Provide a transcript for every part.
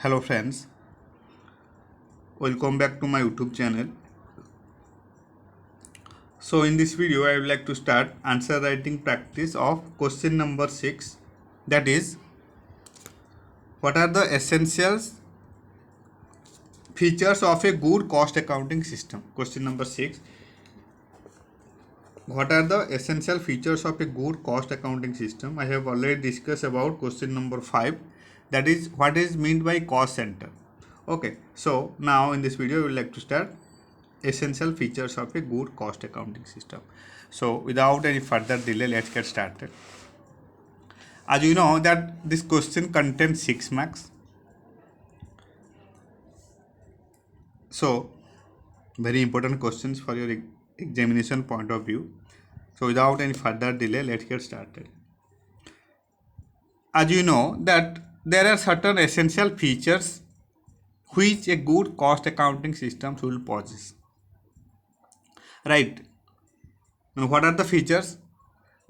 Hello friends, welcome back to my YouTube channel. So in this video I would like to start answer writing practice of question number 6, that is, what are the essentials features of a good cost accounting system? Question number 6, what are the essential features of a good cost accounting system? I have already discussed about question number 5, that is, what is meant by cost center. Okay, so now in this video we would like to start essential features of a good cost accounting system. So without any further delay, let's get started. As you know that this question contains 6 marks. So very important questions for your examination point of view. So without any further delay, let's get started. As you know that there are certain essential features which a good cost accounting system should possess. Right? And what are the features?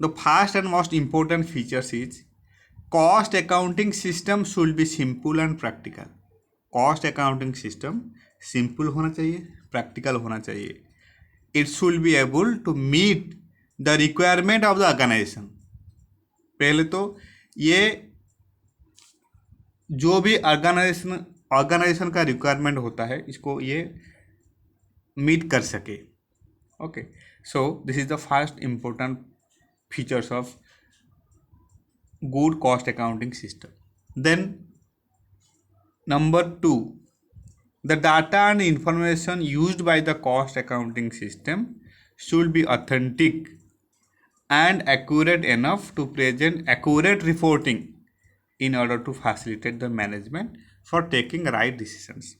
The first and most important features is cost accounting system should be simple and practical. Cost accounting system simple होना चाहिए, practical होना चाहिए. It should be able to meet the requirement of the organization. पहले तो ये जो भी organisation का रिक्वायरमेंट होता है इसको ये मीट कर सके. Okay, so this is the first important features of good cost accounting system. Then number 2, the data and information used by the cost accounting system should be authentic and accurate enough to present accurate reporting in order to facilitate the management for taking right decisions.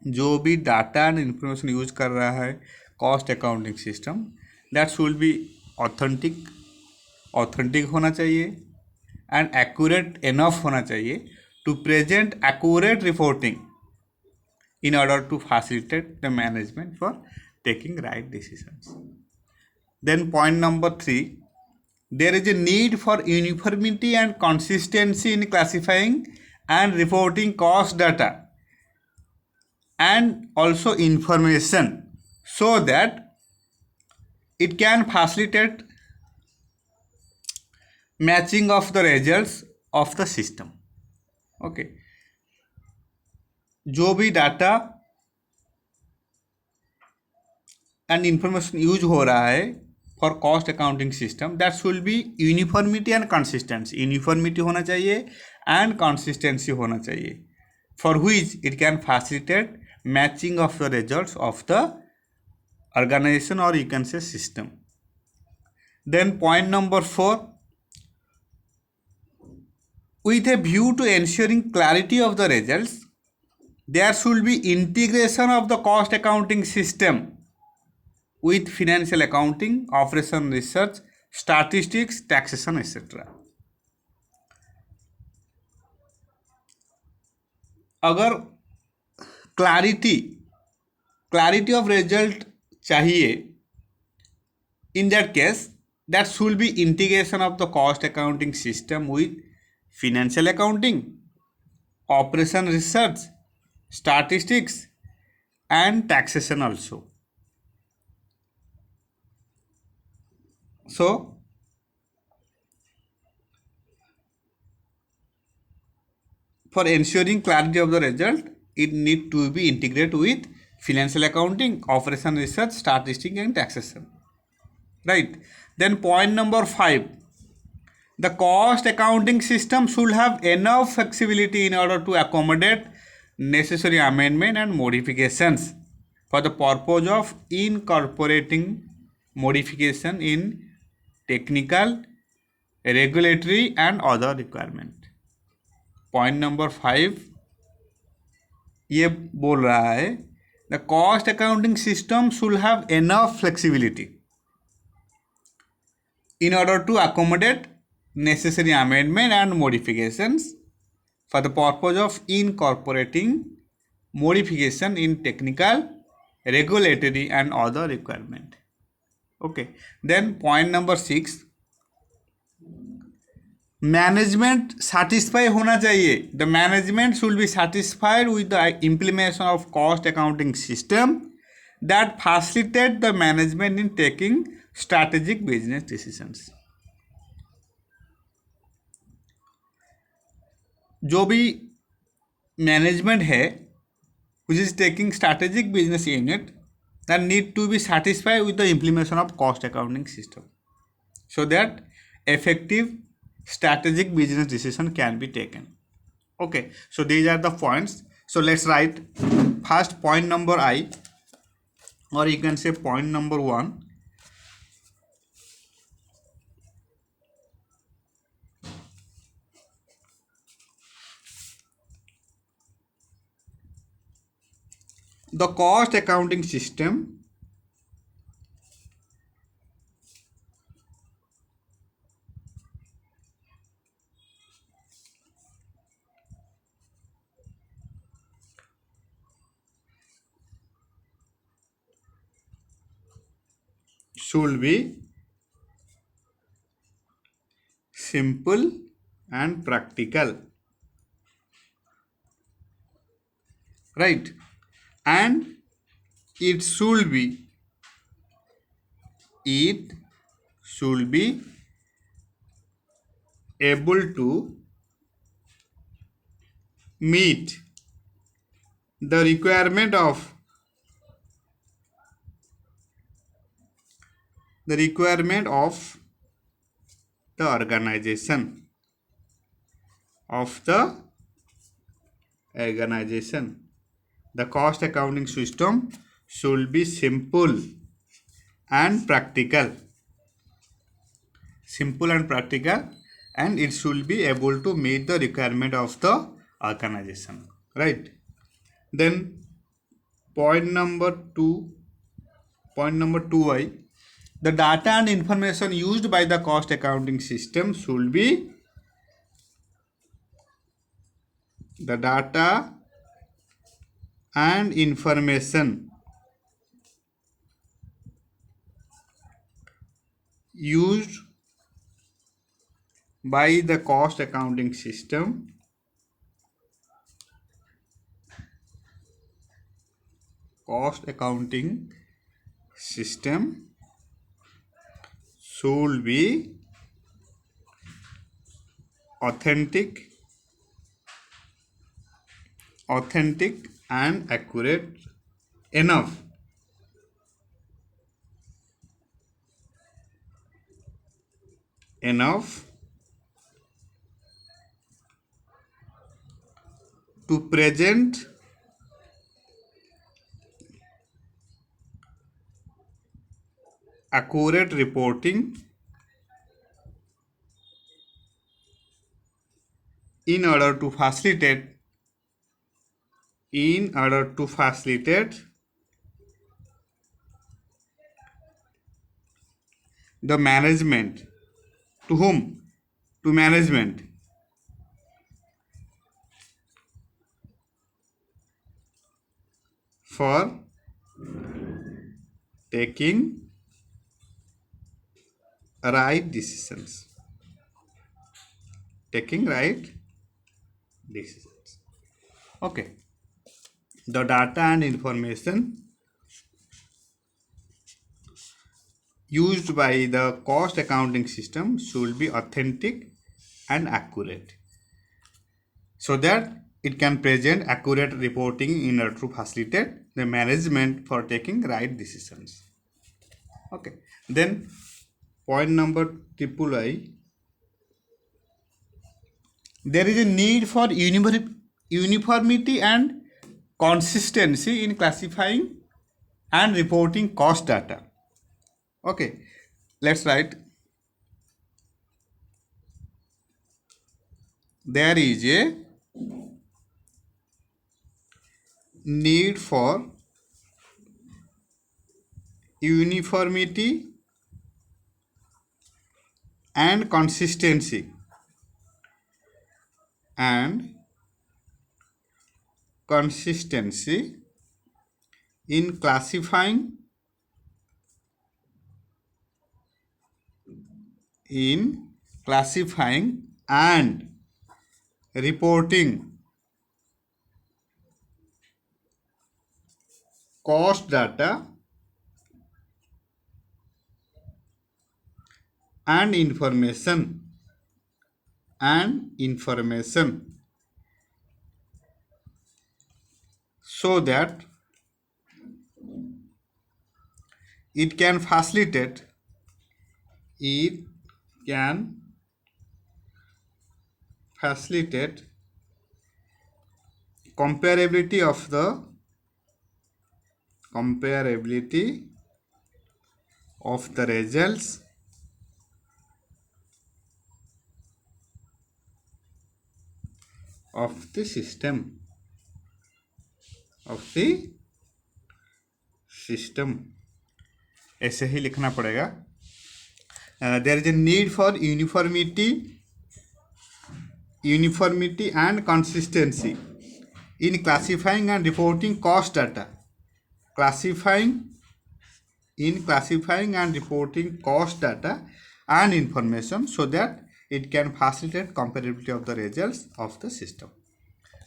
जो भी data and information use कर रहा है cost accounting system, that should be authentic होना चाहिए and accurate enough होना चाहिए to present accurate reporting in order to facilitate the management for taking right decisions. Then point number 3, there is a need for uniformity and consistency in classifying and reporting cost data and also information so that it can facilitate matching of the results of the system. Okay, जो भी data and information use हो रहा है for cost accounting system, that should be uniformity and consistency. Uniformity होना चाहिए and consistency होना चाहिए, for which it can facilitate matching of the results of the organisation और you can say system. Then point number 4, with a view to ensuring clarity of the results, there should be integration of the cost accounting system with financial accounting, operation research, statistics, taxation, etc. अगर clarity of result चाहिए, in that case that should be integration of the cost accounting system with financial accounting, operation research, statistics and taxation also. So for ensuring clarity of the result, it need to be integrated with financial accounting, operation research, statistics and taxation. Right? Then point number 5, the cost accounting system should have enough flexibility in order to accommodate necessary amendment and modifications for the purpose of incorporating modification in technical, regulatory and other requirement. Point number 5 ये बोल रहा है the cost accounting system should have enough flexibility in order to accommodate necessary amendment and modifications for the purpose of incorporating modification in technical, regulatory and other requirement. Okay, then point number 6, management satisfy होना चाहिए. The management should be satisfied with the implementation of cost accounting system that facilitate the management in taking strategic business decisions. जो भी management है which is taking strategic business unit that need to be satisfied with the implementation of cost accounting system so that effective strategic business decision can be taken. Okay, so these are the points. So let's write first point number I, or you can say point number 1. The cost accounting system should be simple and practical, right? And it should be able to meet the requirement of the organization The cost accounting system should be simple and practical, and it should be able to meet the requirement of the organization, right? Then point number 2I, the data and information used by the cost accounting system should be the data and information used by the cost accounting system should be authentic and accurate enough to present accurate reporting in order to facilitate the management. To whom? To management. For taking right decisions. Okay. The data and information used by the cost accounting system should be authentic and accurate so that it can present accurate reporting in order to facilitate the management for taking right decisions. Okay, then point number III, there is a need for uniformity and consistency in classifying and reporting cost data. Okay, let's write. There is a need for uniformity and consistency in classifying and reporting cost data and information so that it can facilitate it can facilitate comparability of the comparability of the results of the system of the system ऐसे ही लिखना पड़ेगा. There is a need for uniformity and consistency in classifying and reporting cost data. Classifying and reporting cost data and information so that it can facilitate comparability of the results of the system.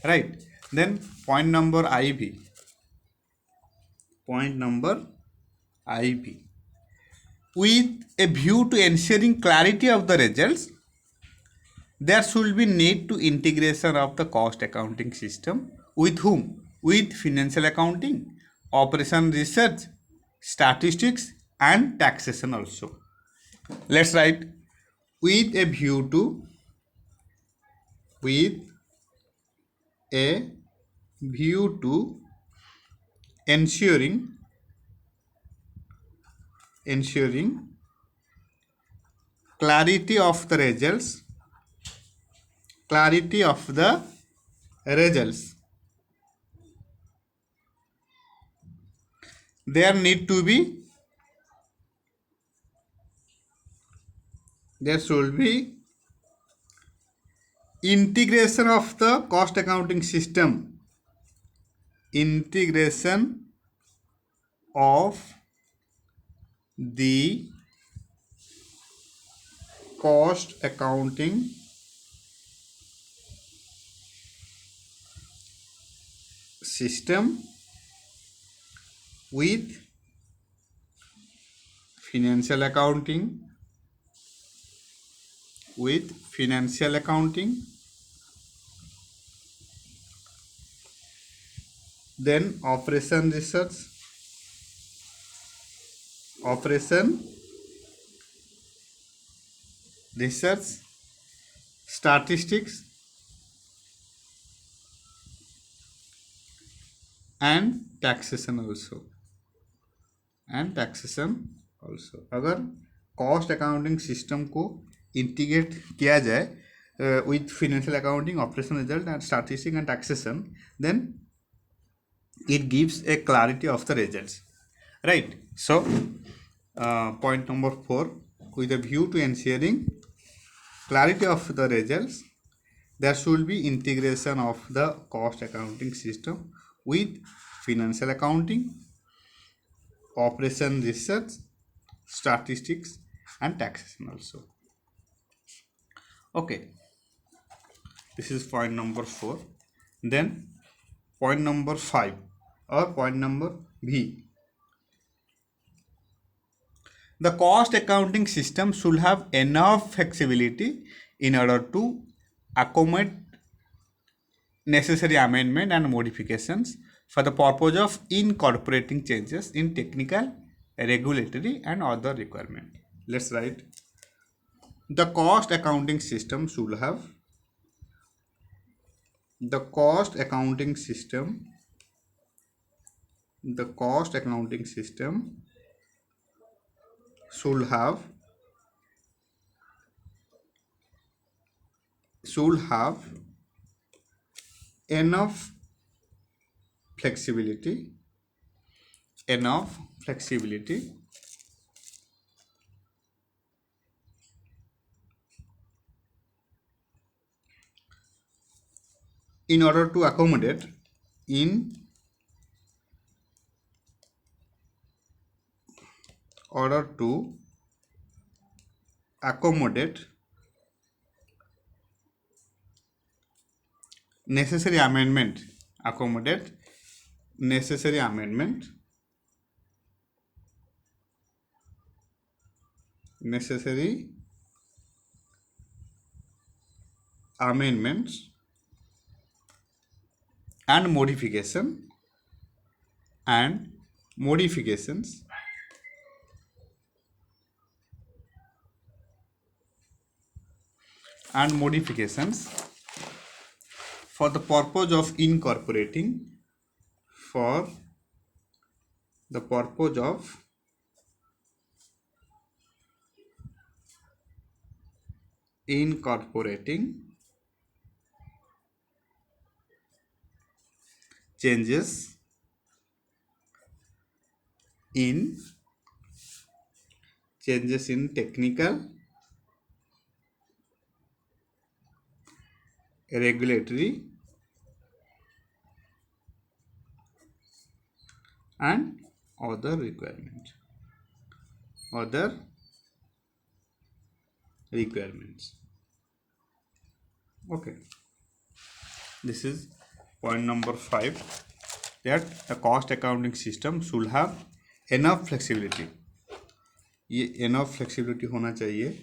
Right. Then point number IV. With a view to ensuring clarity of the results, there should be need to integration of the cost accounting system with whom? With financial accounting, operation research, statistics and taxation also. Let's write with a view to ensuring clarity of the results there should be integration of the cost accounting system of the cost accounting system with financial accounting then operation research, statistics and taxation also. अगर cost accounting system को integrate किया जाए with financial accounting, operation result and statistics and taxation, then it gives a clarity of the results, right? So point number 4, with a view to ensuring clarity of the results, there should be integration of the cost accounting system with financial accounting, operation research, statistics and taxation also. Okay, this is point number 4. Then point number 5 or point number V. The cost accounting system should have enough flexibility in order to accommodate necessary amendment and modifications for the purpose of incorporating changes in technical, regulatory and other requirement. Let's write the cost accounting system should have should have enough flexibility in order to accommodate necessary amendment, accommodate necessary amendment, necessary amendments and modification and modifications and modifications for the purpose of incorporating, for the purpose of incorporating changes in technical, regulatory and other requirements. Okay, this is point number 5, that a cost accounting system should have enough flexibility. ये enough flexibility होना चाहिए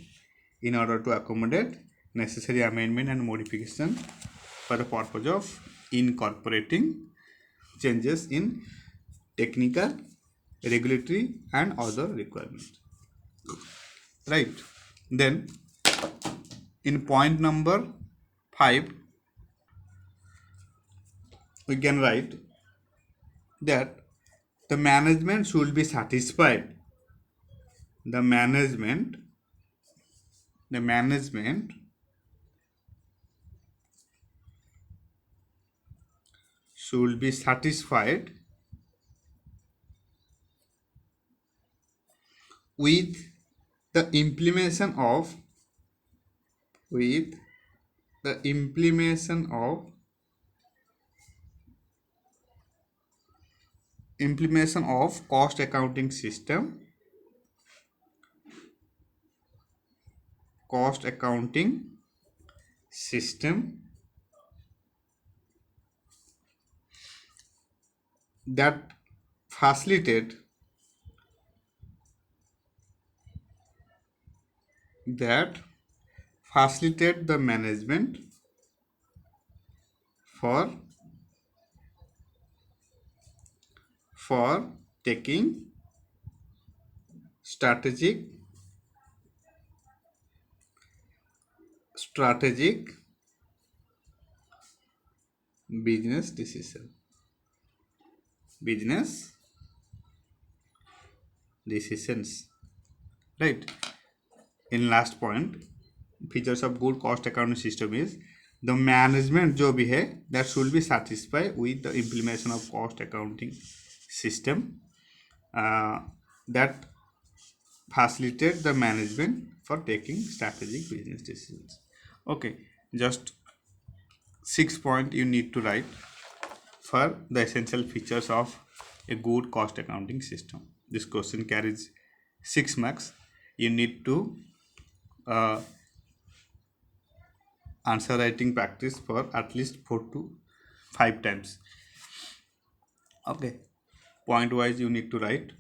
in order to accommodate necessary amendment and modification for the purpose of incorporating changes in technical, regulatory and other requirements. Right. Then in point number 5 we can write that the management should be satisfied. The management should be satisfied with the implementation of cost accounting system, that facilitate the management for taking strategic business decisions. Right. In last point, features of good cost accounting system is the management जो भी है that should be satisfied with the implementation of cost accounting system that facilitate the management for taking strategic business decisions. Okay, just 6 points you need to write for the essential features of a good cost accounting system. This question carries 6 marks. You need to answer writing practice for at least 4 to 5 times. Okay, point wise you need to write.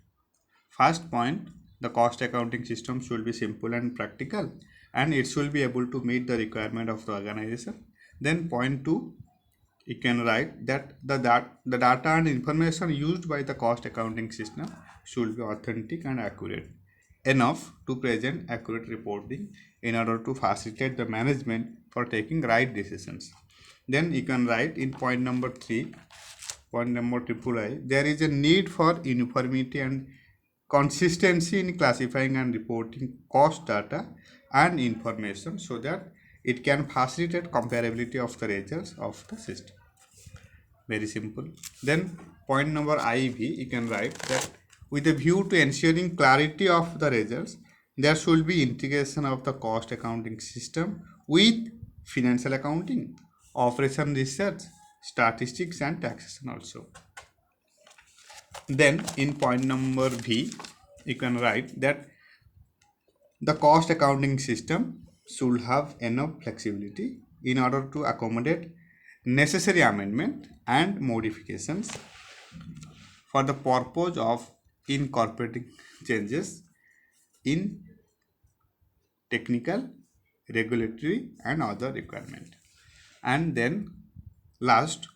First point, the cost accounting system should be simple and practical and it should be able to meet the requirement of the organization. Then point 2, you can write that the data and information used by the cost accounting system should be authentic and accurate enough to present accurate reporting in order to facilitate the management for taking right decisions. Then you can write in point number 3, point number III, there is a need for uniformity and consistency in classifying and reporting cost data and information so that it can facilitate comparability of the results of the system. Very simple. Then point number IV, you can write that with a view to ensuring clarity of the results, there should be integration of the cost accounting system with financial accounting, operation research, statistics and taxation also. Then in point number V, you can write that the cost accounting system should have enough flexibility in order to accommodate necessary amendment and modifications for the purpose of incorporating changes in technical, regulatory and other requirement. And then last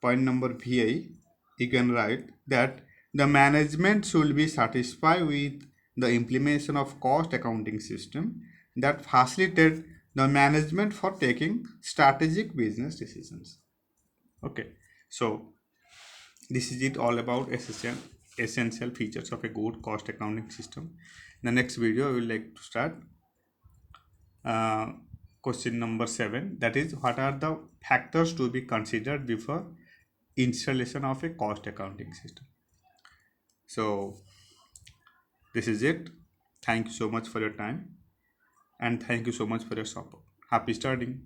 point number VI, you can write that the management should be satisfied with the implementation of cost accounting system that facilitate the management for taking strategic business decisions. Okay, so this is it all about essential features of a good cost accounting system. In the next video, we will like to start uh, question number 7, that is what are the factors to be considered before installation of a cost accounting system. So this is it. Thank you so much for your time and thank you so much for your support. Happy studying.